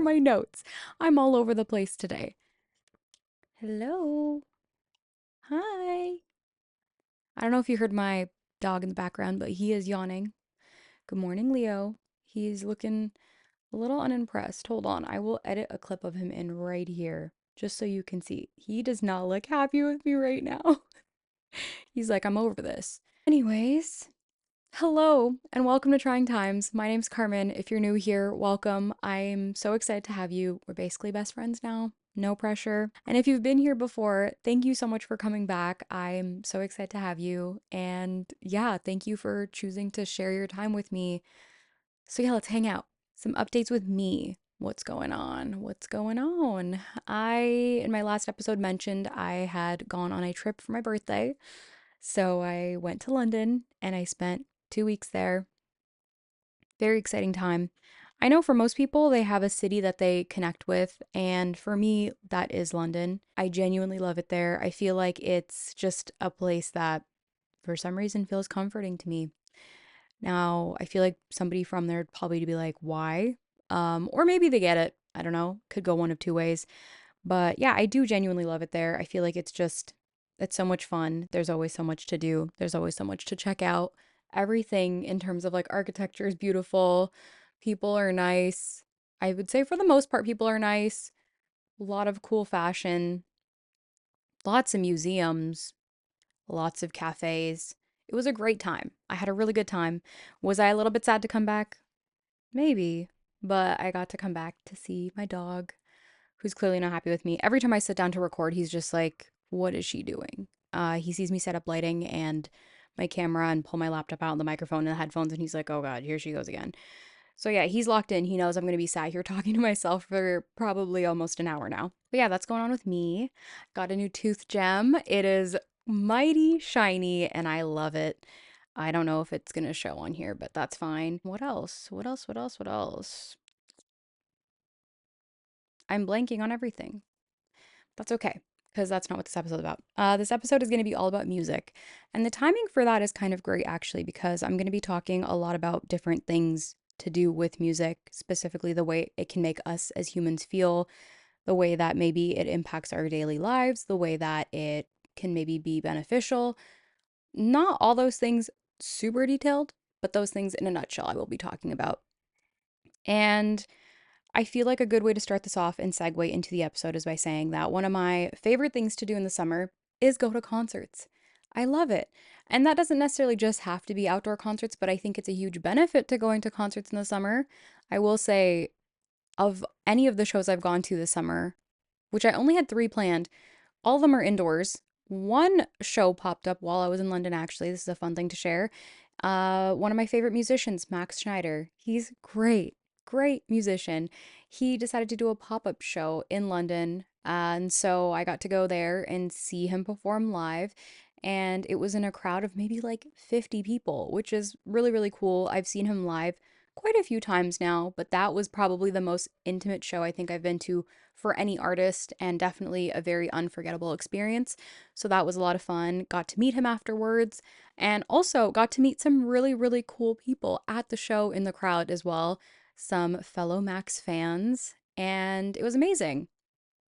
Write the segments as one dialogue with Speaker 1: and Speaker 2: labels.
Speaker 1: my notes? I'm all over the place today. Hello. Hi. I don't know if you heard my dog in the background, but he is yawning. Good morning, Leo. He's looking a little unimpressed. Hold on, I will edit a clip of him in right here just so you can see. He does not look happy with me right now. He's like, I'm over this. Anyways, hello and welcome to Trying Times. My name's Carmen. If you're new here, welcome. I'm so excited to have you. We're basically best friends now. No pressure. And if you've been here before, thank you so much for coming back. I'm so excited to have you. And yeah, thank you for choosing to share your time with me. So yeah, let's hang out. Some updates with me. What's going on? What's going on? In my last episode, mentioned I had gone on a trip for my birthday. So I went to London and I spent 2 weeks there. Very exciting time. I know for most people, they have a city that they connect with, and for me, that is London. I genuinely love it there. I feel like it's just a place that, for some reason, feels comforting to me. Now, I feel like somebody from there would probably be like, why? Or maybe they get it. I don't know. Could go one of two ways. But yeah, I do genuinely love it there. I feel like it's so much fun. There's always so much to do, there's always so much to check out. Everything in terms of like architecture is beautiful, people are nice. I would say for the most part, people are nice. A lot of cool fashion, lots of museums, lots of cafes. It was a great time. I had a really good time. Was I a little bit sad to come back? Maybe, but I got to come back to see my dog, who's clearly not happy with me. Every time I sit down to record, he's just like, what is she doing? He sees me set up lighting and my camera and pull my laptop out and the microphone and the headphones, and he's like, oh God, here she goes again. So yeah, he's locked in. He knows I'm going to be sat here talking to myself for probably almost an hour now. But yeah, that's going on with me. Got a new tooth gem. It is mighty shiny and I love it. I don't know if it's going to show on here, but that's fine. What else? What else? What else? What else? I'm blanking on everything. That's okay, because that's not what this episode is about. This episode is going to be all about music. And the timing for that is kind of great, actually, because I'm going to be talking a lot about different things to do with music, specifically the way it can make us as humans feel, the way that maybe it impacts our daily lives, the way that it can maybe be beneficial. Not all those things super detailed, but those things in a nutshell I will be talking about. And I feel like a good way to start this off and segue into the episode is by saying that one of my favorite things to do in the summer is go to concerts. I love it. And that doesn't necessarily just have to be outdoor concerts, but I think it's a huge benefit to going to concerts in the summer. I will say, of any of the shows I've gone to this summer, which I only had three planned, all of them are indoors. One show popped up while I was in London, actually. This is a fun thing to share. One of my favorite musicians, Max Schneider. He's great, great musician. He decided to do a pop-up show in London, and so I got to go there and see him perform live. And it was in a crowd of maybe like 50 people, which is really, really cool. I've seen him live quite a few times now, but that was probably the most intimate show I think I've been to for any artist and definitely a very unforgettable experience. So that was a lot of fun. Got to meet him afterwards and also got to meet some really, really cool people at the show in the crowd as well, some fellow Max fans, and it was amazing.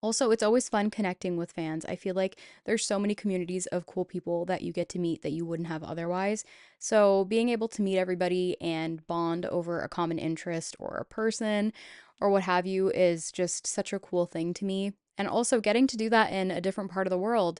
Speaker 1: Also, it's always fun connecting with fans. I feel like there's so many communities of cool people that you get to meet that you wouldn't have otherwise. So, being able to meet everybody and bond over a common interest or a person or what have you is just such a cool thing to me. And also, getting to do that in a different part of the world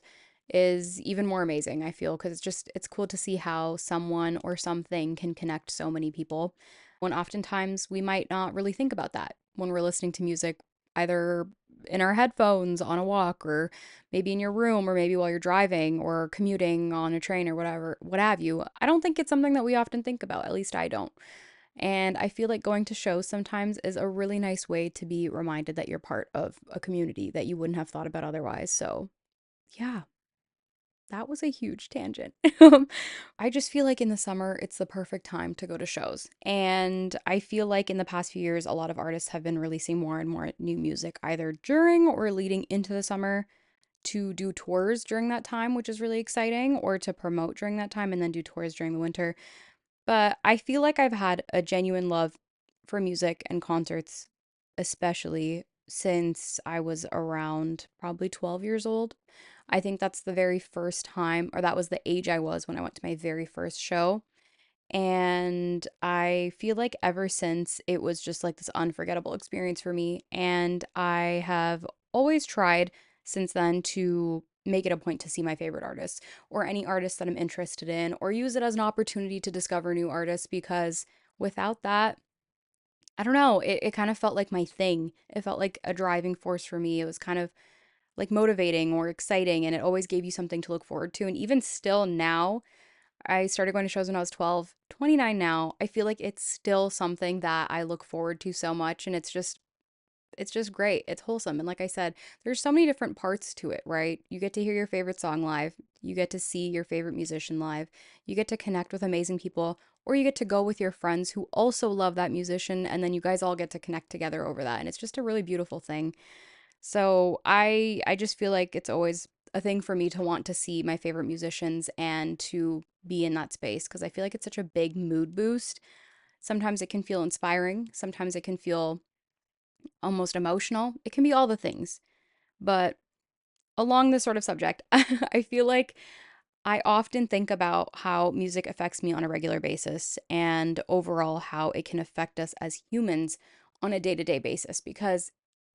Speaker 1: is even more amazing, I feel, because it's cool to see how someone or something can connect so many people. When oftentimes we might not really think about that when we're listening to music, either in our headphones on a walk or maybe in your room or maybe while you're driving or commuting on a train or whatever, what have you. I don't think it's something that we often think about, at least I don't. And I feel like going to shows sometimes is a really nice way to be reminded that you're part of a community that you wouldn't have thought about otherwise. So, yeah, that was a huge tangent. I just feel like in the summer, it's the perfect time to go to shows. And I feel like in the past few years, a lot of artists have been releasing more and more new music, either during or leading into the summer to do tours during that time, which is really exciting, or to promote during that time and then do tours during the winter. But I feel like I've had a genuine love for music and concerts especially since I was around probably 12 years old. I think that's the very first time, or that was the age I was when I went to my very first show. And I feel like ever since it was just like this unforgettable experience for me. And I have always tried since then to make it a point to see my favorite artists or any artists that I'm interested in or use it as an opportunity to discover new artists because without that, I don't know, it kind of felt like my thing. It felt like a driving force for me. It was kind of like motivating or exciting and it always gave you something to look forward to. And even still now, I started going to shows when I was 12, 29 now. I feel like it's still something that I look forward to so much and it's just great. It's wholesome. And like I said, there's so many different parts to it, right? You get to hear your favorite song live, you get to see your favorite musician live, you get to connect with amazing people, or you get to go with your friends who also love that musician and then you guys all get to connect together over that. And it's just a really beautiful thing. So I just feel like it's always a thing for me to want to see my favorite musicians and to be in that space because I feel like it's such a big mood boost. Sometimes it can feel inspiring, sometimes it can feel almost emotional. It can be all the things. But along this sort of subject, I feel like I often think about how music affects me on a regular basis and overall how it can affect us as humans on a day to day basis because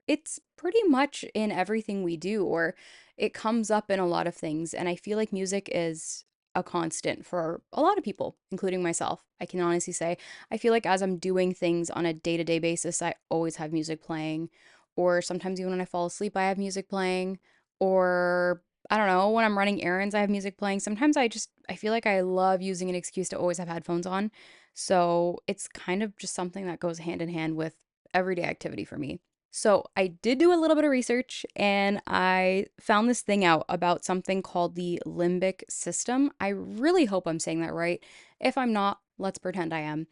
Speaker 1: it's pretty much in everything we do, or it comes up in a lot of things. And I feel like music is a constant for a lot of people, including myself. I can honestly say, I feel like as I'm doing things on a day to day basis, I always have music playing, or sometimes even when I fall asleep, I have music playing, or I don't know, when I'm running errands, I have music playing. Sometimes I feel like I love using an excuse to always have headphones on. So it's kind of just something that goes hand in hand with everyday activity for me. So I did do a little bit of research and I found this thing out about something called the limbic system. I really hope I'm saying that right. If I'm not, let's pretend I am,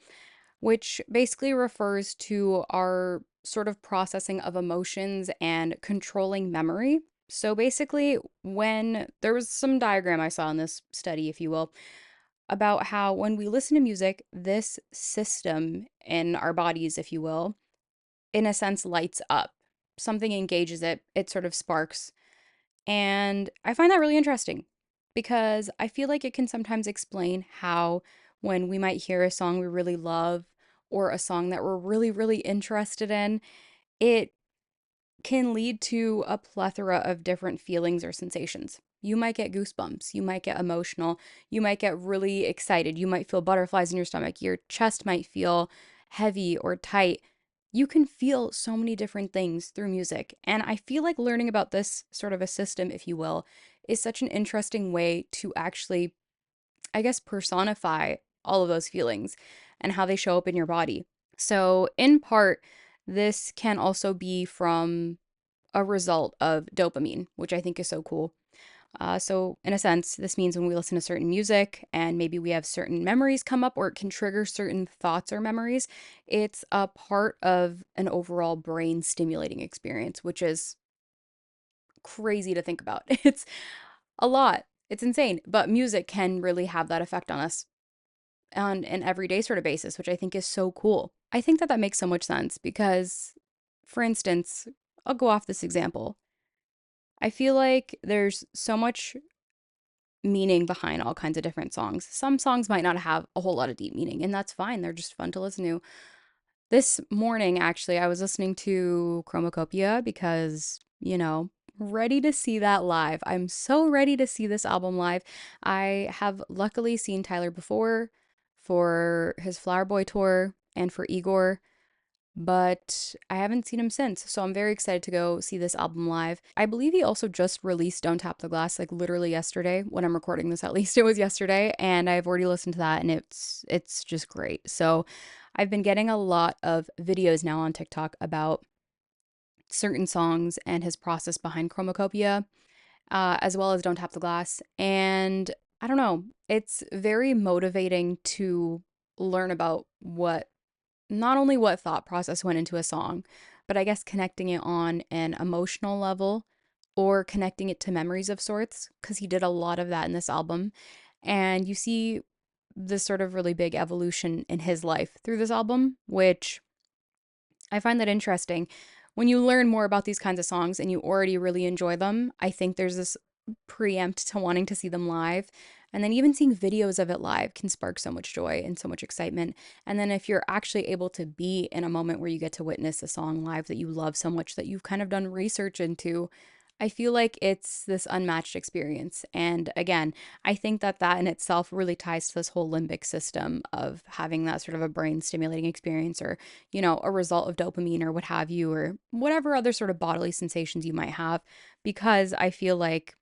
Speaker 1: which basically refers to our sort of processing of emotions and controlling memory. So basically, when there was some diagram I saw in this study, if you will, about how when we listen to music, this system in our bodies, if you will, in a sense lights up. Something engages it, it sort of sparks. And I find that really interesting because I feel like it can sometimes explain how when we might hear a song we really love or a song that we're really, really interested in, it can lead to a plethora of different feelings or sensations. You might get goosebumps, you might get emotional, you might get really excited, you might feel butterflies in your stomach, your chest might feel heavy or tight. You can feel so many different things through music. And I feel like learning about this sort of a system, if you will, is such an interesting way to actually, I guess, personify all of those feelings and how they show up in your body. So, in part, this can also be from a result of dopamine, which I think is so cool. So, in a sense, this means when we listen to certain music and maybe we have certain memories come up or it can trigger certain thoughts or memories, it's a part of an overall brain stimulating experience, which is crazy to think about. It's a lot, it's insane, but music can really have that effect on us on an everyday sort of basis, which I think is so cool. I think that that makes so much sense because, for instance, I'll go off this example. I feel like there's so much meaning behind all kinds of different songs. Some songs might not have a whole lot of deep meaning, and that's fine. They're just fun to listen to. This morning, actually, I was listening to Chromacopia because, ready to see that live. I'm so ready to see this album live. I have luckily seen Tyler before for his Flower Boy tour and for Igor, but I haven't seen him since. So I'm very excited to go see this album live. I believe he also just released Don't Tap the Glass like literally yesterday when I'm recording this, at least it was yesterday, and I've already listened to that and it's just great. So I've been getting a lot of videos now on TikTok about certain songs and his process behind Chromacopia, as well as Don't Tap the Glass. And I don't know, it's very motivating to learn about what not only what thought process went into a song, but I guess connecting it on an emotional level or connecting it to memories of sorts, because he did a lot of that in this album. And you see this sort of really big evolution in his life through this album, which I find that interesting. When you learn more about these kinds of songs and you already really enjoy them, I think there's this preempt to wanting to see them live. And then even seeing videos of it live can spark so much joy and so much excitement. And then if you're actually able to be in a moment where you get to witness a song live that you love so much that you've kind of done research into, I feel like it's this unmatched experience. And again, I think that that in itself really ties to this whole limbic system of having that sort of a brain stimulating experience, or, a result of dopamine or what have you, or whatever other sort of bodily sensations you might have, because I feel like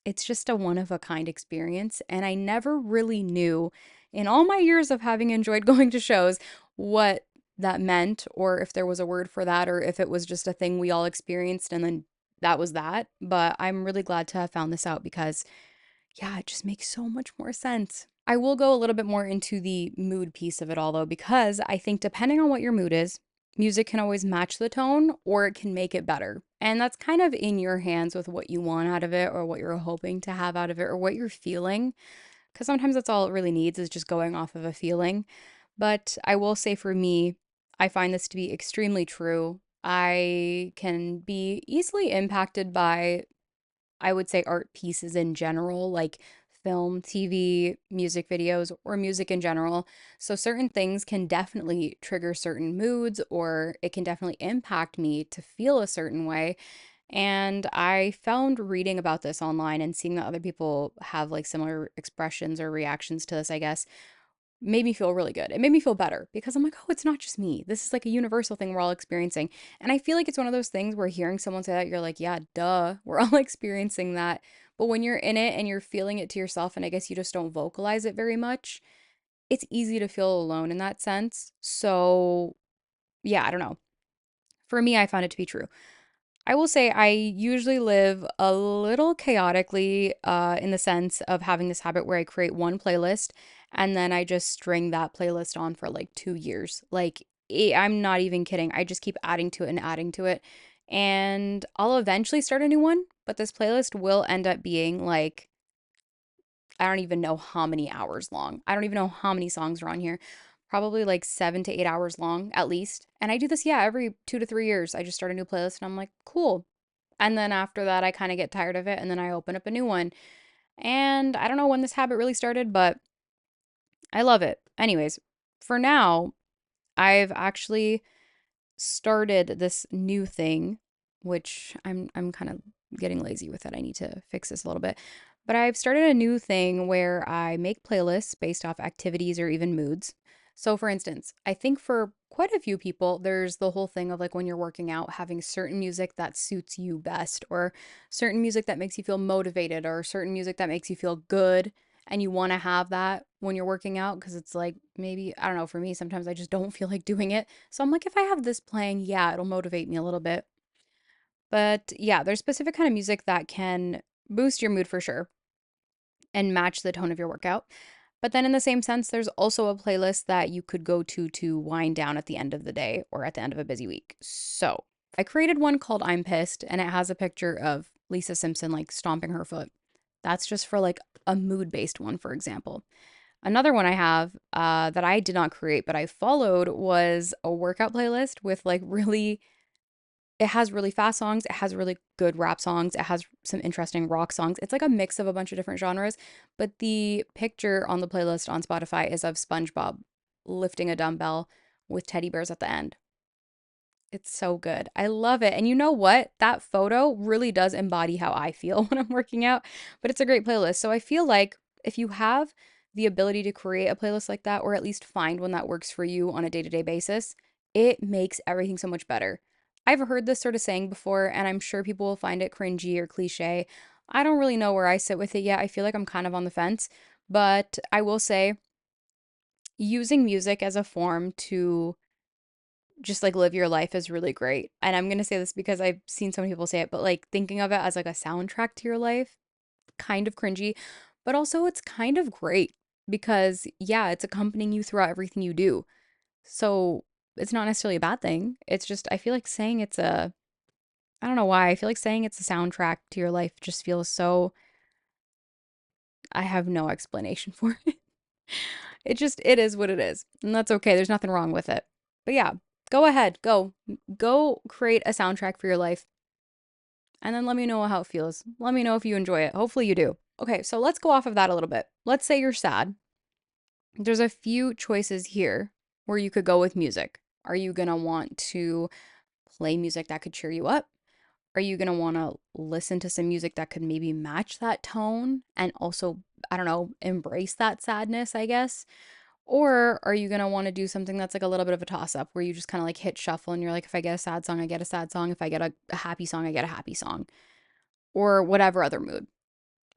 Speaker 1: it's just a one of a kind experience. And I never really knew in all my years of having enjoyed going to shows what that meant, or if there was a word for that, or if it was just a thing we all experienced and then that was that. But I'm really glad to have found this out because, yeah, it just makes so much more sense. I will go a little bit more into the mood piece of it all, though, because I think depending on what your mood is, music can always match the tone or it can make it better. And that's kind of in your hands with what you want out of it or what you're hoping to have out of it or what you're feeling. Because sometimes that's all it really needs is just going off of a feeling. But I will say for me, I find this to be extremely true. I can be easily impacted by, I would say, art pieces in general, like film, TV, music videos, or music in general. So certain things can definitely trigger certain moods, or it can definitely impact me to feel a certain way. And I found reading about this online and seeing that other people have like similar expressions or reactions to this, I guess, made me feel really good. It made me feel better because I'm like, oh, it's not just me. This is like a universal thing we're all experiencing. And I feel like it's one of those things where hearing someone say that, you're like, yeah, duh, we're all experiencing that. But when you're in it and you're feeling it to yourself, and I guess you just don't vocalize it very much, it's easy to feel alone in that sense. So, yeah, I don't know. For me, I found it to be true. I will say I usually live a little chaotically in the sense of having this habit where I create one playlist and then I just string that playlist on for like 2 years. Like, I'm not even kidding. I just keep adding to it and adding to it. And I'll eventually start a new one, but this playlist will end up being like, I don't even know how many hours long. I don't even know how many songs are on here. Probably like 7 to 8 hours long at least. And I do this, yeah, every 2 to 3 years. I just start a new playlist and I'm like, cool. And then after that, I kind of get tired of it and then I open up a new one. And I don't know when this habit really started, but I love it. Anyways, for now, I've actually started this new thing, which I'm kind of getting lazy with it. I need to fix this a little bit. But I've started a new thing where I make playlists based off activities or even moods. So for instance, I think for quite a few people, there's the whole thing of like when you're working out, having certain music that suits you best, or certain music that makes you feel motivated, or certain music that makes you feel good and you want to have that when you're working out because it's like maybe, I don't know, for me sometimes I just don't feel like doing it. So I'm like, if I have this playing, yeah, it'll motivate me a little bit. But yeah, there's specific kind of music that can boost your mood for sure and match the tone of your workout. But then in the same sense, there's also a playlist that you could go to wind down at the end of the day or at the end of a busy week. So I created one called I'm Pissed, and it has a picture of Lisa Simpson like stomping her foot. That's just for like a mood based one, for example. Another one I have that I did not create, but I followed was a workout playlist with like really, it has really fast songs, it has really good rap songs, it has some interesting rock songs. It's like a mix of a bunch of different genres, but the picture on the playlist on Spotify is of SpongeBob lifting a dumbbell with teddy bears at the end. It's so good. I love it. And you know what? That photo really does embody how I feel when I'm working out, but it's a great playlist. So I feel like if you have the ability to create a playlist like that, or at least find one that works for you on a day to day basis, it makes everything so much better. I've heard this sort of saying before, and I'm sure people will find it cringy or cliche. I don't really know where I sit with it yet. I feel like I'm kind of on the fence, but I will say using music as a form to just like live your life is really great. And I'm going to say this because I've seen so many people say it, but like thinking of it as like a soundtrack to your life, kind of cringy, but also it's kind of great because yeah, it's accompanying you throughout everything you do. So it's not necessarily a bad thing. It's just, I feel like saying it's a, I don't know why, I feel like saying it's a soundtrack to your life just feels so, I have no explanation for it. It just, it is what it is. And that's okay. There's nothing wrong with it. But yeah, Go ahead, go create a soundtrack for your life and then let me know how it feels. Let me know if you enjoy it. Hopefully you do. Okay, so let's go off of that a little bit. Let's say you're sad. There's a few choices here where you could go with music. Are you going to want to play music that could cheer you up? Are you going to want to listen to some music that could maybe match that tone and also, I don't know, embrace that sadness, I guess? Or are you going to want to do something that's like a little bit of a toss up where you just kind of like hit shuffle and you're like, if I get a sad song, I get a sad song. If I get a happy song, I get a happy song, or whatever other mood.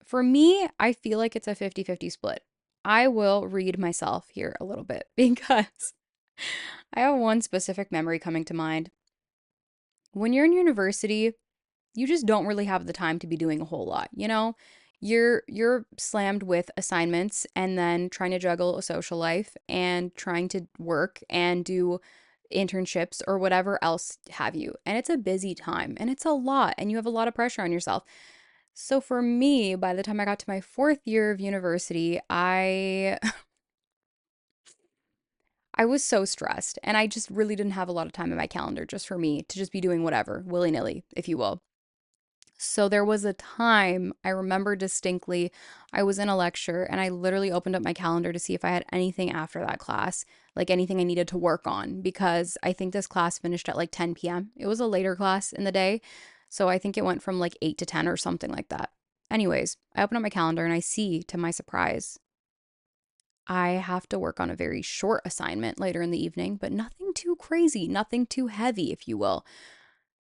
Speaker 1: For me, I feel like it's a 50-50 split. I will read myself here a little bit because I have one specific memory coming to mind. When you're in university, you just don't really have the time to be doing a whole lot, you know? You're slammed with assignments and then trying to juggle a social life and trying to work and do internships or whatever else have you. And it's a busy time and it's a lot and you have a lot of pressure on yourself. So for me, by the time I got to my fourth year of university, I was so stressed and I just really didn't have a lot of time in my calendar just for me to just be doing whatever, willy-nilly, if you will. So there was a time I remember distinctly, I was in a lecture and I literally opened up my calendar to see if I had anything after that class, like anything I needed to work on, because I think this class finished at like 10 p.m. It was a later class in the day. So I think it went from like 8 to 10 or something like that. Anyways, I open up my calendar and I see, to my surprise, I have to work on a very short assignment later in the evening, but nothing too crazy, nothing too heavy, if you will.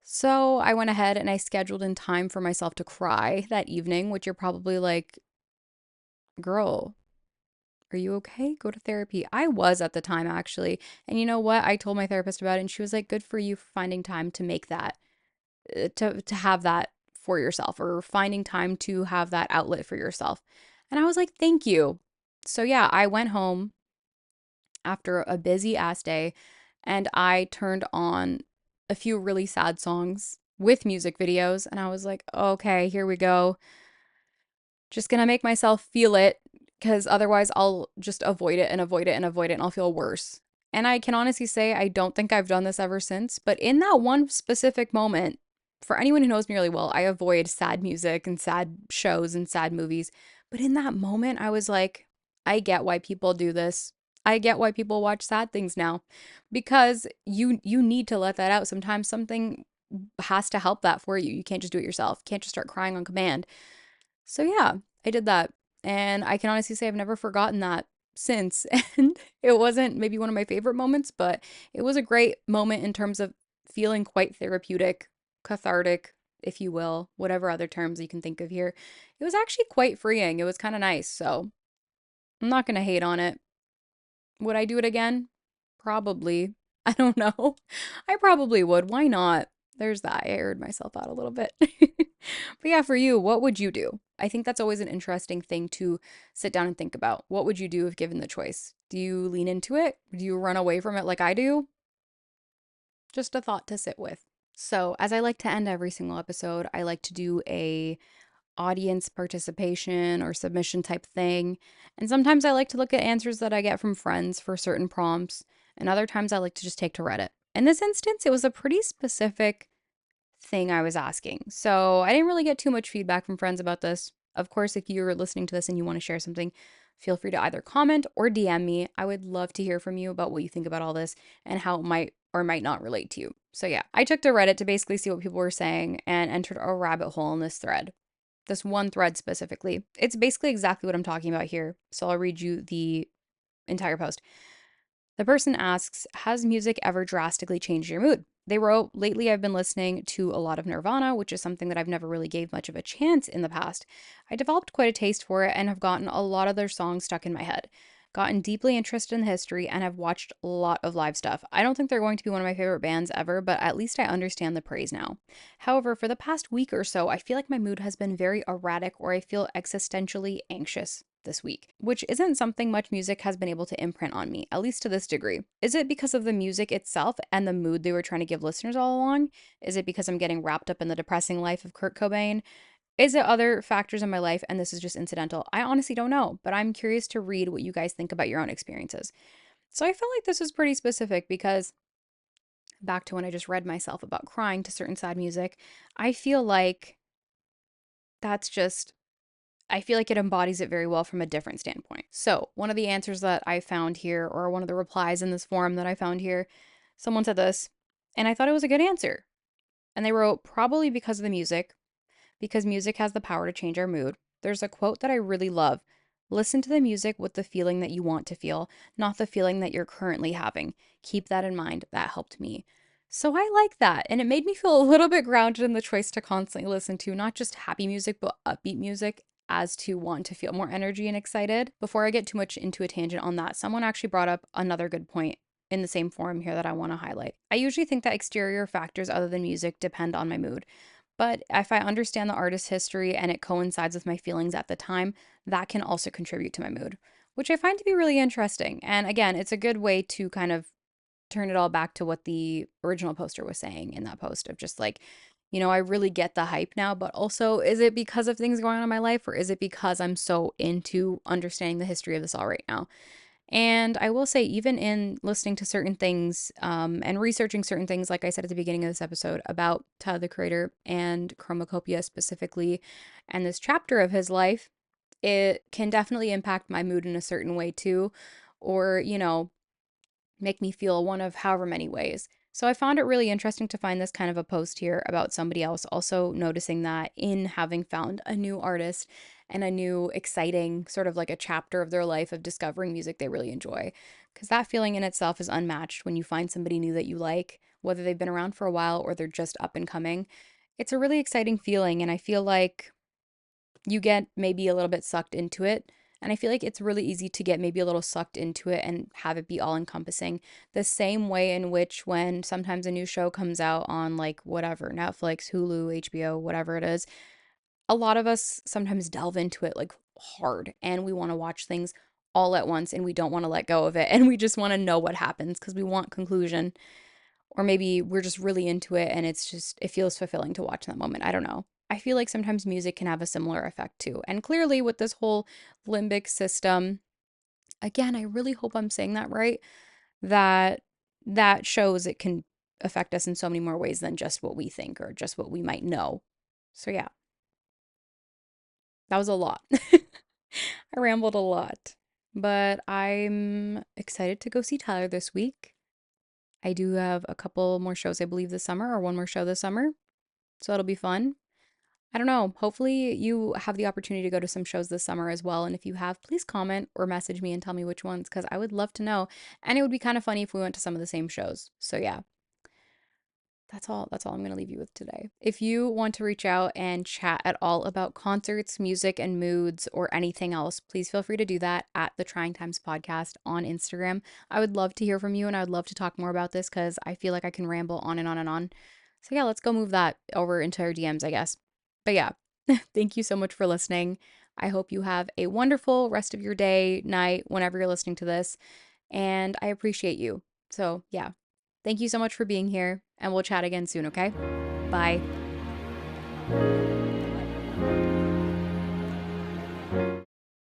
Speaker 1: So I went ahead and I scheduled in time for myself to cry that evening, which you're probably like, girl, are you okay? Go to therapy. I was at the time, actually. And you know what? I told my therapist about it, and she was like, good for you for finding time to make that, to have that for yourself, or finding time to have that outlet for yourself. And I was like, thank you. So yeah, I went home after a busy ass day and I turned on a few really sad songs with music videos and I was like, okay, here we go. Just gonna make myself feel it because otherwise I'll just avoid it and avoid it and avoid it and I'll feel worse. And I can honestly say I don't think I've done this ever since, but in that one specific moment, for anyone who knows me really well, I avoid sad music and sad shows and sad movies. But in that moment, I was like, I get why people do this. I get why people watch sad things now because you need to let that out. Sometimes something has to help that for you. You can't just do it yourself. You can't just start crying on command. So yeah, I did that. And I can honestly say I've never forgotten that since. And it wasn't maybe one of my favorite moments, but it was a great moment in terms of feeling quite therapeutic, cathartic, if you will, whatever other terms you can think of here. It was actually quite freeing. It was kind of nice. So I'm not going to hate on it. Would I do it again? Probably. I don't know. I probably would. Why not? There's that. I aired myself out a little bit. But yeah, for you, what would you do? I think that's always an interesting thing to sit down and think about. What would you do if given the choice? Do you lean into it? Do you run away from it like I do? Just a thought to sit with. So, as I like to end every single episode, I like to do a audience participation or submission type thing. And sometimes I like to look at answers that I get from friends for certain prompts, and other times I like to just take to Reddit. In this instance, it was a pretty specific thing I was asking. So I didn't really get too much feedback from friends about this. Of course, if you're listening to this and you want to share something, feel free to either comment or DM me. I would love to hear from you about what you think about all this and how it might or might not relate to you. So yeah, I took to Reddit to basically see what people were saying and entered a rabbit hole in this thread. This one thread specifically. It's basically exactly what I'm talking about here. So I'll read you the entire post. The person asks, has music ever drastically changed your mood? They wrote, lately I've been listening to a lot of Nirvana, which is something that I've never really gave much of a chance in the past. I developed quite a taste for it and have gotten a lot of their songs stuck in my head. Gotten deeply interested in the history and have watched a lot of live stuff. I don't think they're going to be one of my favorite bands ever, but at least I understand the praise now. However, for the past week or so, I feel like my mood has been very erratic or I feel existentially anxious this week, which isn't something much music has been able to imprint on me, at least to this degree. Is it because of the music itself and the mood they were trying to give listeners all along? Is it because I'm getting wrapped up in the depressing life of Kurt Cobain? Is it other factors in my life and this is just incidental? I honestly don't know, but I'm curious to read what you guys think about your own experiences. So I felt like this was pretty specific because back to when I just read myself about crying to certain sad music, I feel like that's just I feel like it embodies it very well from a different standpoint. So, one of the answers that I found here, or one of the replies in this forum that I found here, someone said this, and I thought it was a good answer. And they wrote, probably because of the music, because music has the power to change our mood. There's a quote that I really love: listen to the music with the feeling that you want to feel, not the feeling that you're currently having. Keep that in mind. That helped me. So I like that. And it made me feel a little bit grounded in the choice to constantly listen to not just happy music, but upbeat music, as to want to feel more energy and excited. Before I get too much into a tangent on that, someone actually brought up another good point in the same forum here that I want to highlight. I usually think that exterior factors other than music depend on my mood. But if I understand the artist's history and it coincides with my feelings at the time, that can also contribute to my mood, which I find to be really interesting. And again, it's a good way to kind of turn it all back to what the original poster was saying in that post of just like, I really get the hype now, but also, is it because of things going on in my life, or is it because I'm so into understanding the history of this all right now? And I will say, even in listening to certain things and researching certain things, like I said at the beginning of this episode about Tyler the Creator and Chromacopia specifically, and this chapter of his life, it can definitely impact my mood in a certain way too, or, make me feel one of however many ways. So I found it really interesting to find this kind of a post here about somebody else also noticing that in having found a new artist and a new exciting sort of like a chapter of their life of discovering music they really enjoy. Because that feeling in itself is unmatched when you find somebody new that you like, whether they've been around for a while or they're just up and coming. It's a really exciting feeling, and I feel like you get maybe a little bit sucked into it. And I feel like it's really easy to get maybe a little sucked into it and have it be all encompassing. The same way in which when sometimes a new show comes out on like whatever, Netflix, Hulu, HBO, whatever it is, a lot of us sometimes delve into it like hard and we want to watch things all at once and we don't want to let go of it and we just want to know what happens because we want conclusion, or maybe we're just really into it and it feels fulfilling to watch in that moment. I don't know. I feel like sometimes music can have a similar effect too. And clearly with this whole limbic system, again, I really hope I'm saying that right, that that shows it can affect us in so many more ways than just what we think or just what we might know. So yeah, that was a lot. I rambled a lot. But I'm excited to go see Tyler this week. I do have a couple more shows, I believe, this summer, or one more show this summer. So that'll be fun. I don't know. Hopefully, you have the opportunity to go to some shows this summer as well. And if you have, please comment or message me and tell me which ones, because I would love to know. And it would be kind of funny if we went to some of the same shows. So, yeah, that's all. That's all I'm going to leave you with today. If you want to reach out and chat at all about concerts, music, and moods, or anything else, please feel free to do that at the Trying Times Podcast on Instagram. I would love to hear from you and I would love to talk more about this because I feel like I can ramble on and on and on. So, yeah, let's go move that over into our DMs, I guess. But yeah, thank you so much for listening. I hope you have a wonderful rest of your day, night, whenever you're listening to this. And I appreciate you. So, yeah, thank you so much for being here. And we'll chat again soon, okay? Bye.